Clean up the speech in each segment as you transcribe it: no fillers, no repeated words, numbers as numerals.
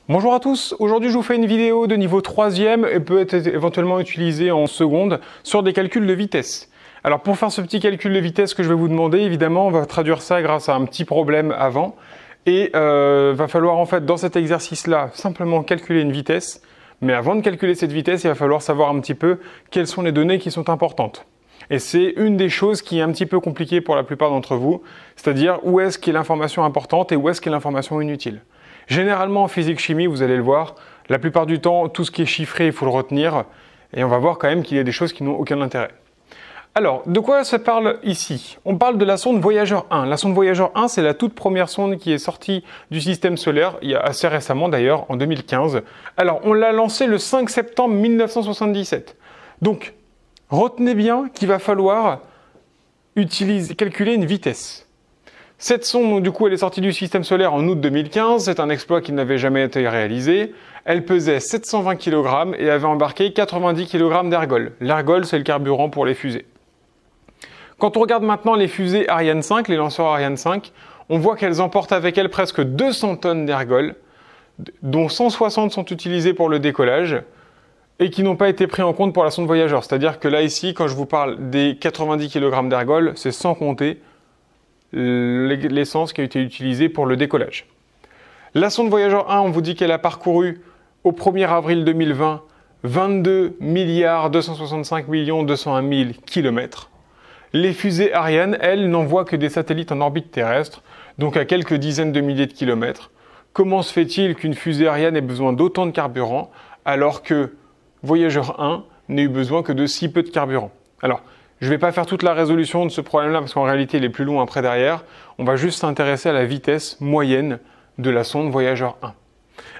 Bonjour à tous, aujourd'hui je vous fais une vidéo de niveau 3e et peut être éventuellement utilisée en seconde sur des calculs de vitesse. Alors pour faire ce petit calcul de vitesse que je vais vous demander, évidemment on va traduire ça grâce à un petit problème avant et va falloir en fait dans cet exercice-là simplement calculer une vitesse, mais avant de calculer cette vitesse il va falloir savoir un petit peu quelles sont les données qui sont importantes. Et c'est une des choses qui est un petit peu compliquée pour la plupart d'entre vous, c'est-à-dire où est-ce qu'est l'information importante et où est-ce qu'est l'information inutile. Généralement en physique-chimie, vous allez le voir, la plupart du temps, tout ce qui est chiffré, il faut le retenir, et on va voir quand même qu'il y a des choses qui n'ont aucun intérêt. Alors, de quoi se parle ici? On parle de la sonde Voyager 1. La sonde Voyager 1, c'est la toute première sonde qui est sortie du système solaire, il y a assez récemment d'ailleurs, en 2015. Alors, on l'a lancée le 5 septembre 1977. Donc, retenez bien qu'il va falloir calculer une vitesse. Cette sonde, du coup, elle est sortie du système solaire en août 2015. C'est un exploit qui n'avait jamais été réalisé. Elle pesait 720 kg et avait embarqué 90 kg d'ergol. L'ergol, c'est le carburant pour les fusées. Quand on regarde maintenant les fusées Ariane 5, les lanceurs Ariane 5, on voit qu'elles emportent avec elles presque 200 tonnes d'ergol, dont 160 sont utilisées pour le décollage et qui n'ont pas été pris en compte pour la sonde Voyager. C'est-à-dire que là, ici, quand je vous parle des 90 kg d'ergol, c'est sans compter l'essence qui a été utilisée pour le décollage. La sonde Voyager 1, on vous dit qu'elle a parcouru au 1er avril 2020 22 265 201 000 km. Les fusées Ariane, elles, n'envoient que des satellites en orbite terrestre, donc à quelques dizaines de milliers de kilomètres. Comment se fait-il qu'une fusée Ariane ait besoin d'autant de carburant alors que Voyager 1 n'ait eu besoin que de si peu de carburant? Alors, je ne vais pas faire toute la résolution de ce problème-là parce qu'en réalité, il est plus long après derrière. On va juste s'intéresser à la vitesse moyenne de la sonde Voyager 1.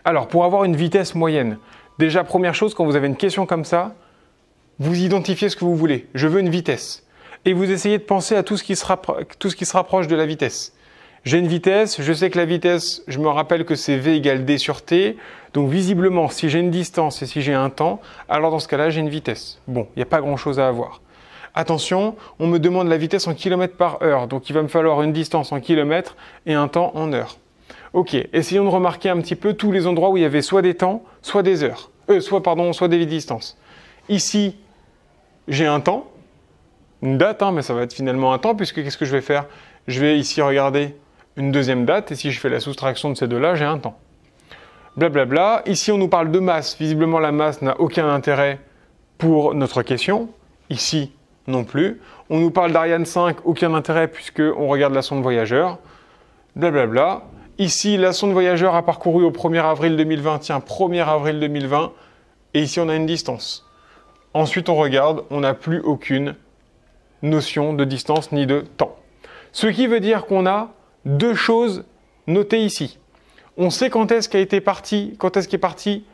Alors, pour avoir une vitesse moyenne, déjà, première chose, quand vous avez une question comme ça, vous identifiez ce que vous voulez. Je veux une vitesse. Et vous essayez de penser à tout ce qui se rapproche de la vitesse. J'ai une vitesse, je sais que la vitesse, je me rappelle que c'est V égale D sur T. Donc visiblement, si j'ai une distance et si j'ai un temps, alors dans ce cas-là, j'ai une vitesse. Bon, il n'y a pas grand-chose à avoir. Attention, on me demande la vitesse en kilomètres par heure, donc il va me falloir une distance en kilomètres et un temps en heures. Ok, essayons de remarquer un petit peu tous les endroits où il y avait soit des temps, soit des heures. Soit des distances. Ici, j'ai un temps, une date, mais ça va être finalement un temps, puisque qu'est-ce que je vais faire? Je vais ici regarder une deuxième date, et si je fais la soustraction de ces deux-là, j'ai un temps. Blablabla. Ici, on nous parle de masse. Visiblement, la masse n'a aucun intérêt pour notre question. Ici, non plus. On nous parle d'Ariane 5, aucun intérêt puisqu'on regarde la sonde Voyager. Blablabla. Ici, la sonde Voyager a parcouru au 1er avril 2020. Tiens, 1er avril 2020. Et ici, on a une distance. Ensuite, on regarde, on n'a plus aucune notion de distance ni de temps. Ce qui veut dire qu'on a deux choses notées ici. On sait quand est-ce qu'est partie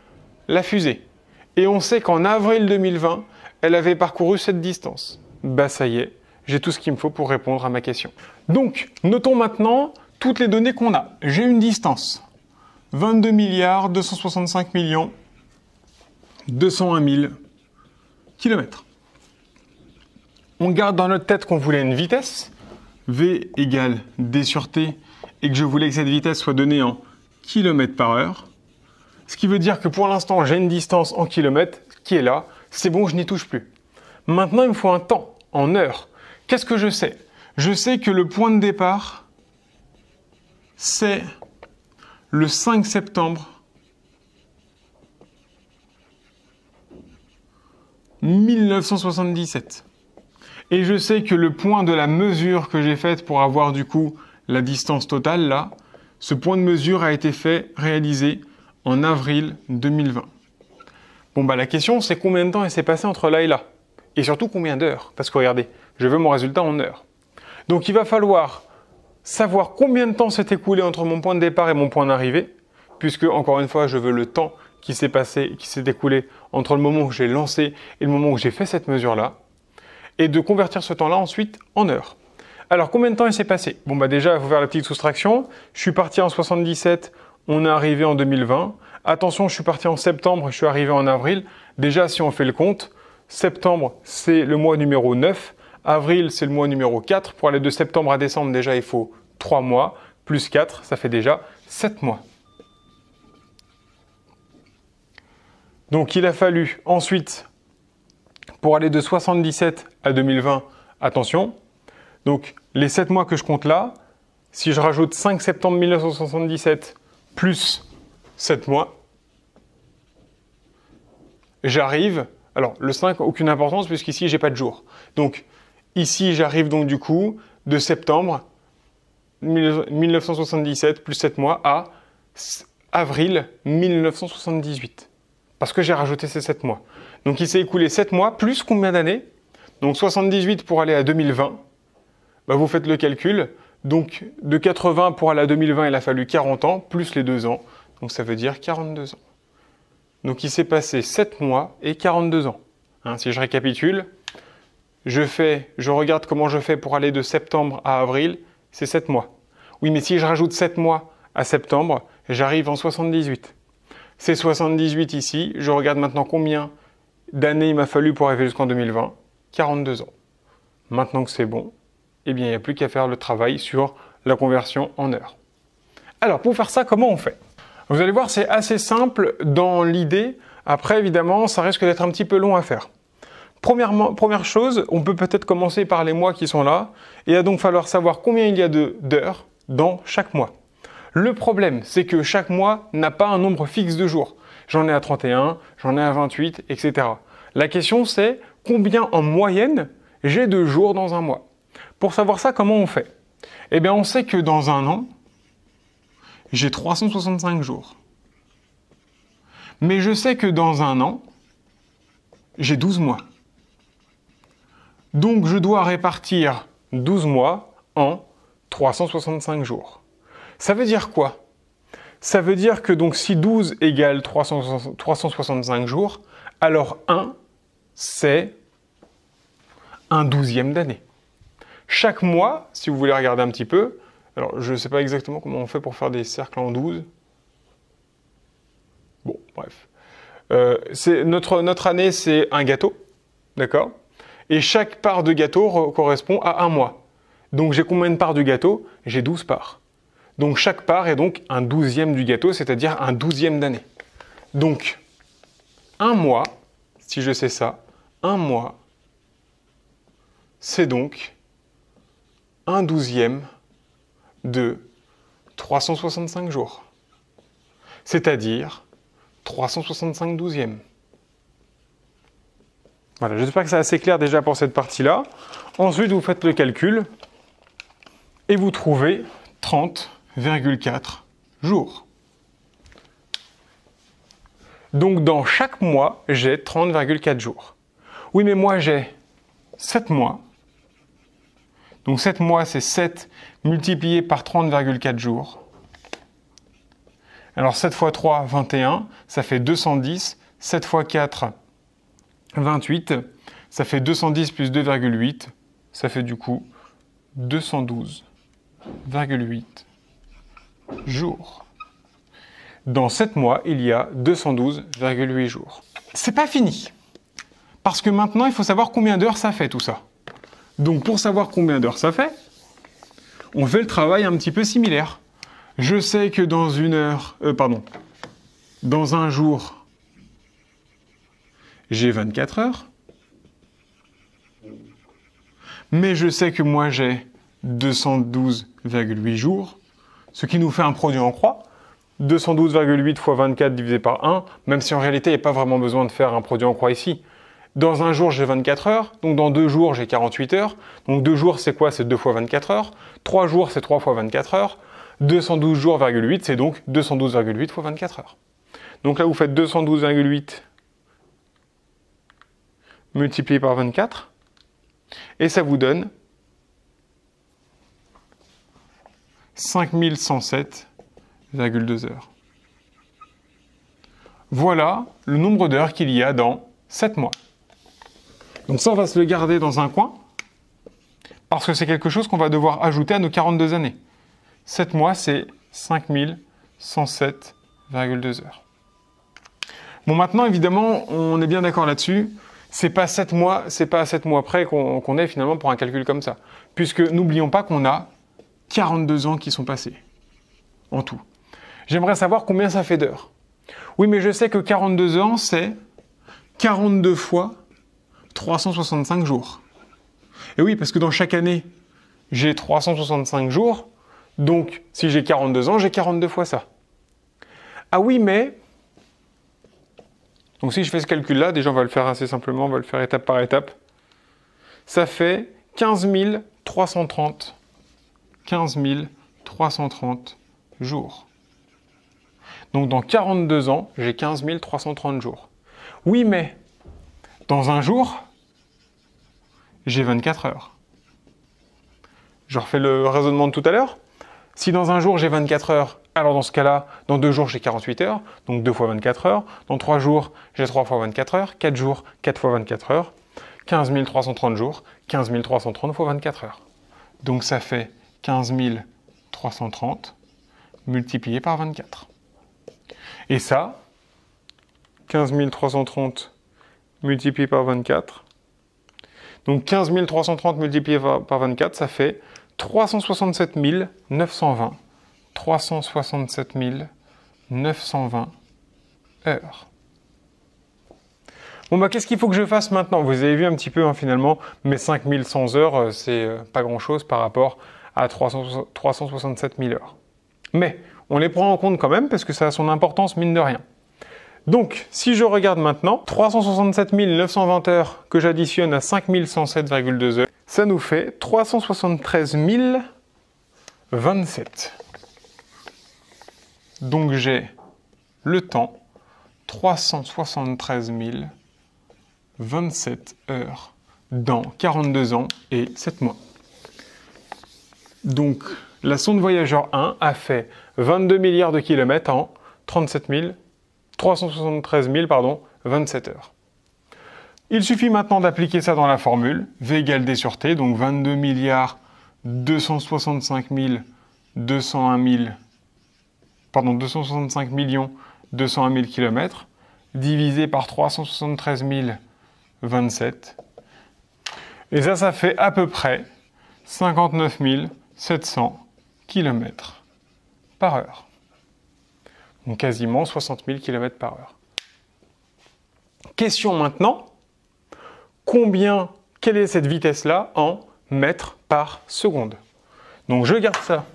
la fusée. Et on sait qu'en avril 2020, elle avait parcouru cette distance. Bah ça y est, j'ai tout ce qu'il me faut pour répondre à ma question. Donc, notons maintenant toutes les données qu'on a. J'ai une distance. 22 265 201 000 km. On garde dans notre tête qu'on voulait une vitesse. V égale D sur T. Et que je voulais que cette vitesse soit donnée en km par heure. Ce qui veut dire que pour l'instant, j'ai une distance en kilomètres qui est là. C'est bon, je n'y touche plus. Maintenant, il me faut un temps, en heures. Qu'est-ce que je sais? Je sais que le point de départ, c'est le 5 septembre 1977. Et je sais que le point de la mesure que j'ai faite pour avoir du coup la distance totale là, ce point de mesure a été réalisé en avril 2020. Bon bah la question c'est combien de temps il s'est passé entre là et là? Et surtout combien d'heures? Parce que regardez, je veux mon résultat en heures. Donc il va falloir savoir combien de temps s'est écoulé entre mon point de départ et mon point d'arrivée, puisque encore une fois je veux le temps qui s'est écoulé entre le moment où j'ai lancé et le moment où j'ai fait cette mesure-là, et de convertir ce temps-là ensuite en heures. Alors combien de temps il s'est passé? Bon bah déjà, il faut faire la petite soustraction. Je suis parti en 77, on est arrivé en 2020. Attention, je suis parti en septembre, je suis arrivé en avril. Déjà, si on fait le compte, septembre, c'est le mois numéro 9. Avril, c'est le mois numéro 4. Pour aller de septembre à décembre, déjà, il faut 3 mois. Plus 4, ça fait déjà 7 mois. Donc il a fallu ensuite, pour aller de 77 à 2020, attention, donc les 7 mois que je compte là, si je rajoute 5 septembre 1977 plus 7 mois, j'arrive, alors le 5, aucune importance puisqu'ici j'ai pas de jour. Donc ici j'arrive donc du coup de septembre 1977 plus 7 mois à avril 1978. Parce que j'ai rajouté ces 7 mois. Donc il s'est écoulé 7 mois plus combien d'années? Donc 78 pour aller à 2020. Bah, vous faites le calcul. Donc de 80 pour aller à 2020, il a fallu 40 ans plus les 2 ans. Donc ça veut dire 42 ans. Donc il s'est passé 7 mois et 42 ans. Hein, si je récapitule, je regarde comment je fais pour aller de septembre à avril, c'est 7 mois. Oui, mais si je rajoute 7 mois à septembre, j'arrive en 78. C'est 78 ici, je regarde maintenant combien d'années il m'a fallu pour arriver jusqu'en 2020, 42 ans. Maintenant que c'est bon, eh bien il n'y a plus qu'à faire le travail sur la conversion en heures. Alors pour faire ça, comment on fait? Vous allez voir, c'est assez simple dans l'idée. Après, évidemment, ça risque d'être un petit peu long à faire. Première chose, on peut peut-être commencer par les mois qui sont là. Et il va donc falloir savoir combien il y a d'heures dans chaque mois. Le problème, c'est que chaque mois n'a pas un nombre fixe de jours. J'en ai à 31, j'en ai à 28, etc. La question, c'est combien en moyenne j'ai de jours dans un mois. Pour savoir ça, comment on fait? Eh bien, on sait que dans un an, j'ai 365 jours. Mais je sais que dans un an, j'ai 12 mois. Donc, je dois répartir 12 mois en 365 jours. Ça veut dire quoi? Ça veut dire que donc si 12 égale 365 jours, alors 1, c'est un 12e d'année. Chaque mois, si vous voulez regarder un petit peu, alors je ne sais pas exactement comment on fait pour faire des cercles en 12. Bon, bref. Notre année, c'est un gâteau, d'accord? Et chaque part de gâteau correspond à un mois. Donc j'ai combien de parts de gâteau? J'ai 12 parts. Donc chaque part est donc un 12e du gâteau, c'est-à-dire un 12e d'année. Donc, un mois, si je sais ça, un mois, c'est donc un 12e de 365 jours. C'est-à-dire 365 douzièmes. Voilà, j'espère que c'est assez clair déjà pour cette partie-là. Ensuite, vous faites le calcul et vous trouvez 30,4 jours. Donc, dans chaque mois, j'ai 30,4 jours. Oui, mais moi, j'ai 7 mois. Donc, 7 mois, c'est 7 multiplié par 30,4 jours. Alors, 7 fois 3, 21, ça fait 210. 7 fois 4, 28. Ça fait 210 plus 2,8. Ça fait du coup 212,8 jours. Dans 7 mois, il y a 212,8 jours. C'est pas fini. Parce que maintenant, il faut savoir combien d'heures ça fait tout ça. Donc, pour savoir combien d'heures ça fait, on fait le travail un petit peu similaire. Je sais que dans dans un jour, j'ai 24 heures. Mais je sais que moi, j'ai 212,8 jours, ce qui nous fait un produit en croix. 212,8 fois 24 divisé par 1, même si en réalité, il n'y a pas vraiment besoin de faire un produit en croix ici. Dans un jour, j'ai 24 heures, donc dans 2 jours, j'ai 48 heures. Donc 2 jours, c'est quoi? C'est 2 fois 24 heures. 3 jours, c'est 3 fois 24 heures. 212 jours,8, c'est donc 212,8 fois 24 heures. Donc là, vous faites 212,8 multiplié par 24, et ça vous donne 5107,2 heures. Voilà le nombre d'heures qu'il y a dans 7 mois. Donc ça, on va se le garder dans un coin, parce que c'est quelque chose qu'on va devoir ajouter à nos 42 années. 7 mois, c'est 5107,2 heures. Bon, maintenant, évidemment, on est bien d'accord là-dessus. C'est pas à 7 mois près qu'on est finalement pour un calcul comme ça. Puisque n'oublions pas qu'on a 42 ans qui sont passés. En tout. J'aimerais savoir combien ça fait d'heures. Oui, mais je sais que 42 ans, c'est 42 fois 365 jours. Et oui, parce que dans chaque année, j'ai 365 jours. Donc, si j'ai 42 ans, j'ai 42 fois ça. Ah oui, mais... Donc si je fais ce calcul-là, déjà on va le faire assez simplement, on va le faire étape par étape. Ça fait 15 330. 15 330 jours. Donc dans 42 ans, j'ai 15 330 jours. Oui, mais dans un jour, j'ai 24 heures. Je refais le raisonnement de tout à l'heure. Si dans un jour, j'ai 24 heures, alors dans ce cas-là, dans 2 jours, j'ai 48 heures, donc 2 fois 24 heures. Dans 3 jours, j'ai 3 fois 24 heures. 4 jours, 4 fois 24 heures. 15 330 jours, 15 330 fois 24 heures. Donc ça fait 15 330 multiplié par 24. Et ça, 15 330 multiplié par 24. Donc 15 330 multiplié par 24, ça fait 367 920. 367 920 heures. Bon, bah, qu'est-ce qu'il faut que je fasse maintenant? Vous avez vu un petit peu, hein, finalement, mes 5100 heures, c'est pas grand-chose par rapport à 367 000 heures. Mais on les prend en compte quand même parce que ça a son importance, mine de rien. Donc, si je regarde maintenant, 367 920 heures que j'additionne à 5107,2 heures, ça nous fait 373 027. Donc j'ai le temps 373 027 heures dans 42 ans et 7 mois. Donc la sonde Voyager 1 a fait 22 milliards de kilomètres en 373 027 heures. Il suffit maintenant d'appliquer ça dans la formule, V égale D sur T, donc 22 milliards 265 millions 201 000 km, divisé par 373 027. Et ça fait à peu près 59 700 km par heure. Donc quasiment 60 000 km par heure. Question maintenant, quelle est cette vitesse-là en mètres par seconde? Donc je garde ça.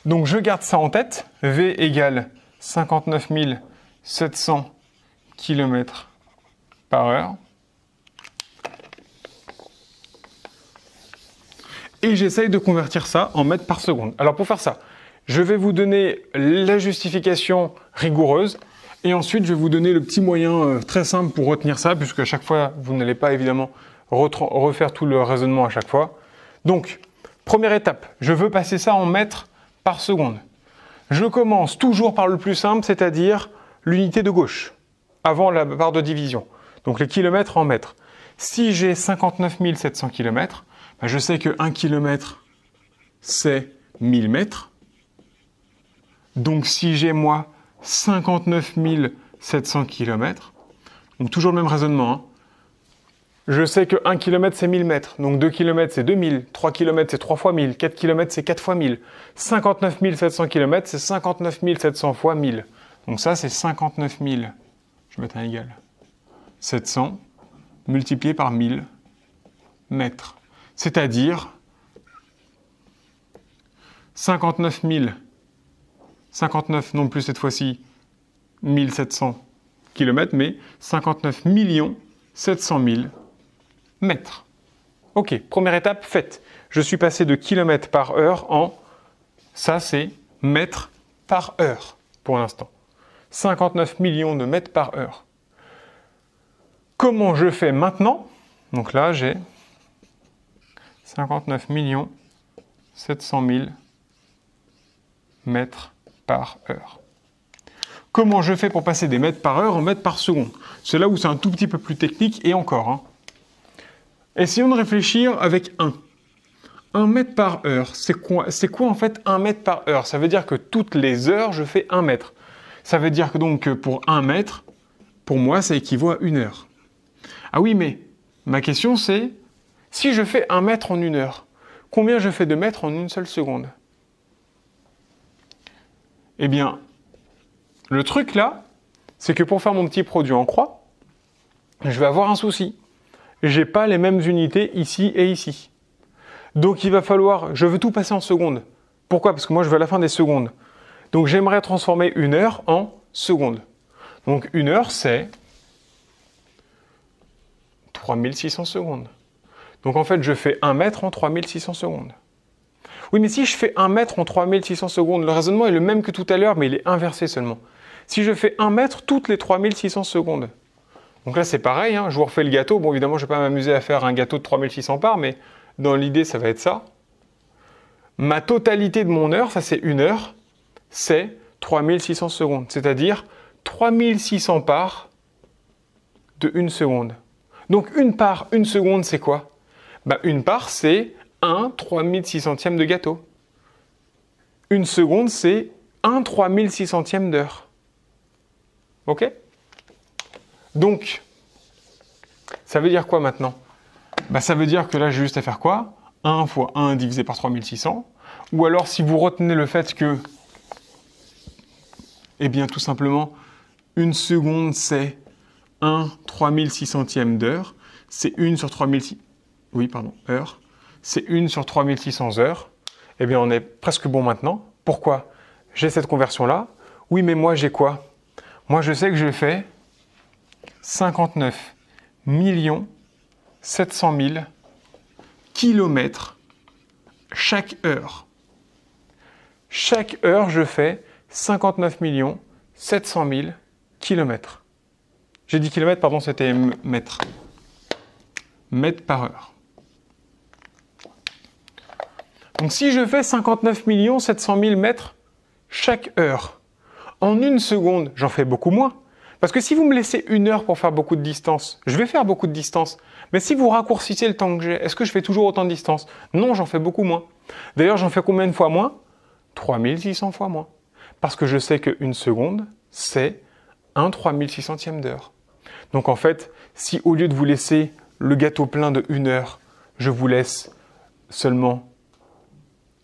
Donc je garde ça en tête. V égale 59 700 km par heure. Et j'essaye de convertir ça en mètres par seconde. Alors pour faire ça, je vais vous donner la justification rigoureuse. Et ensuite, je vais vous donner le petit moyen très simple pour retenir ça, puisque à chaque fois, vous n'allez pas évidemment refaire tout le raisonnement à chaque fois. Donc, première étape, je veux passer ça en mètres par seconde. Je commence toujours par le plus simple, c'est-à-dire l'unité de gauche, avant la barre de division. Donc les kilomètres en mètres. Si j'ai 59 700 km, je sais que 1 km, c'est 1000 mètres. Donc si j'ai moi 59 700 km, donc toujours le même raisonnement, hein. Je sais que 1 km c'est 1000 mètres, donc 2 km c'est 2000, 3 km c'est 3 fois 1000, 4 km c'est 4 fois 1000, 59 700 km c'est 59 700 fois 1000. Donc ça c'est 59 000, je vais mettre un égal, 700 multiplié par 1000 mètres. C'est-à-dire 59 non plus cette fois-ci 1700 km, mais 59 700 000 mètres. Ok, première étape faite. Je suis passé de kilomètres par heure en, ça c'est mètres par heure pour l'instant. 59 millions de mètres par heure. Comment je fais maintenant? Donc là j'ai 59 700 000 mètres par heure. Comment je fais pour passer des mètres par heure en mètres par seconde? C'est là où c'est un tout petit peu plus technique et encore. Hein. Essayons de réfléchir avec 1. 1 mètre par heure, c'est quoi en fait 1 mètre par heure? Ça veut dire que toutes les heures, je fais 1 mètre. Ça veut dire que donc pour 1 mètre, pour moi, ça équivaut à 1 heure. Ah oui, mais ma question c'est, si je fais 1 mètre en 1 heure, combien je fais de mètres en 1 seule seconde? Eh bien, le truc là, c'est que pour faire mon petit produit en croix, je vais avoir un souci. Je n'ai pas les mêmes unités ici et ici. Donc il va falloir, je veux tout passer en secondes. Pourquoi? Parce que moi je veux à la fin des secondes. Donc j'aimerais transformer une heure en secondes. Donc une heure c'est 3600 secondes. Donc en fait je fais 1 mètre en 3600 secondes. Oui, mais si je fais 1 mètre en 3600 secondes, le raisonnement est le même que tout à l'heure, mais il est inversé seulement. Si je fais 1 mètre toutes les 3600 secondes, donc là c'est pareil, hein, je vous refais le gâteau. Bon, évidemment, je ne vais pas m'amuser à faire un gâteau de 3600 parts, mais dans l'idée, ça va être ça. Ma totalité de mon heure, ça c'est une heure, c'est 3600 secondes, c'est-à-dire 3600 parts de 1 seconde. Donc une part, 1 seconde, c'est quoi? Une part, c'est 1 3600e de gâteau. 1 seconde, c'est 1 3600e d'heure. Ok? Donc, ça veut dire quoi maintenant? Ça veut dire que là, j'ai juste à faire quoi? 1 fois 1 divisé par 3600. Ou alors, si vous retenez le fait que, eh bien, tout simplement, 1 seconde, c'est 1 3600e d'heure. C'est 1 sur 3600... Oui, pardon, heure. C'est 1 sur 3600 heures. Eh bien, on est presque bon maintenant. Pourquoi? J'ai cette conversion-là. Oui, mais moi, j'ai quoi? Moi, je sais que je fais 59 700 000 kilomètres chaque heure. Chaque heure, je fais 59 700 000 kilomètres. J'ai dit kilomètres, pardon, c'était mètres. Mètres par heure. Donc si je fais 59 700 000 mètres chaque heure, en 1 seconde, j'en fais beaucoup moins. Parce que si vous me laissez 1 heure pour faire beaucoup de distance, je vais faire beaucoup de distance. Mais si vous raccourcissez le temps que j'ai, est-ce que je fais toujours autant de distance? Non, j'en fais beaucoup moins. D'ailleurs, j'en fais combien de fois moins? 3600 fois moins. Parce que je sais que 1 seconde, c'est 1 3600e d'heure. Donc en fait, si au lieu de vous laisser le gâteau plein de 1 heure, je vous laisse seulement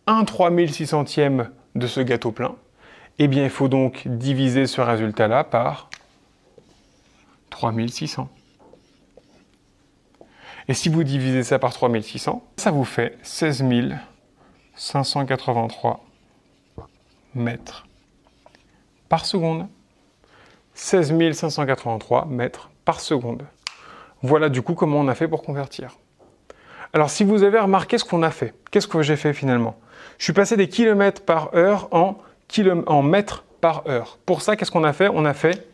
1 3600e de ce gâteau plein, eh bien il faut donc diviser ce résultat-là par 3600. Et si vous divisez ça par 3600, ça vous fait 16 583 mètres par seconde. 16 583 mètres par seconde. Voilà du coup comment on a fait pour convertir. Alors si vous avez remarqué ce qu'on a fait, qu'est-ce que j'ai fait finalement? Je suis passé des kilomètres par heure en mètres par heure. Pour ça, qu'est-ce qu'on a fait? On a fait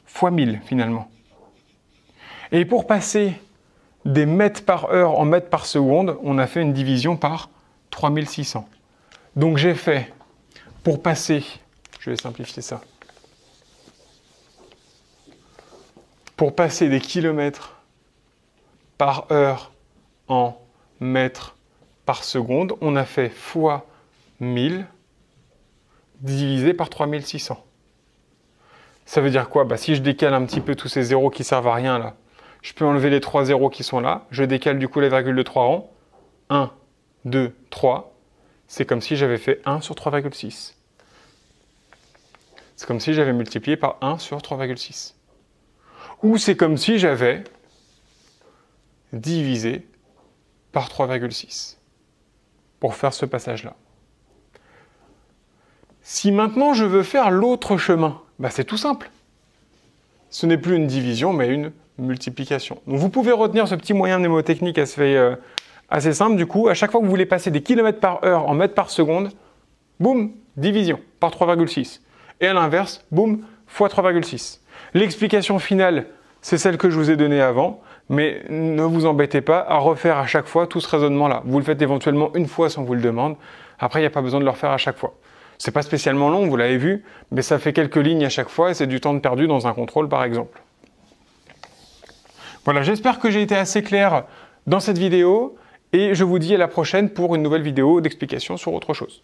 fois 1000 finalement. Et pour passer des mètres par heure en mètres par seconde, on a fait une division par 3600. Donc j'ai fait, pour passer, je vais simplifier ça, pour passer des kilomètres par heure en mètres par seconde, on a fait fois 1000 divisé par 3600. Ça veut dire quoi? Si je décale un petit peu tous ces zéros qui servent à rien là, je peux enlever les 3 zéros qui sont là, je décale du coup la virgule de 3 rangs, 1, 2, 3, c'est comme si j'avais fait 1 sur 3,6. C'est comme si j'avais multiplié par 1 sur 3,6. Ou c'est comme si j'avais divisé par 3,6 pour faire ce passage-là. Si maintenant je veux faire l'autre chemin, c'est tout simple. Ce n'est plus une division, mais une multiplication. Donc vous pouvez retenir ce petit moyen mnémotechnique assez simple. Du coup, à chaque fois que vous voulez passer des kilomètres par heure en mètres par seconde, boum, division par 3,6. Et à l'inverse, boum, fois 3,6. L'explication finale, c'est celle que je vous ai donnée avant, mais ne vous embêtez pas à refaire à chaque fois tout ce raisonnement-là. Vous le faites éventuellement une fois si on vous le demande. Après, il n'y a pas besoin de le refaire à chaque fois. C'est pas spécialement long, vous l'avez vu, mais ça fait quelques lignes à chaque fois et c'est du temps de perdu dans un contrôle par exemple. Voilà, j'espère que j'ai été assez clair dans cette vidéo et je vous dis à la prochaine pour une nouvelle vidéo d'explication sur autre chose.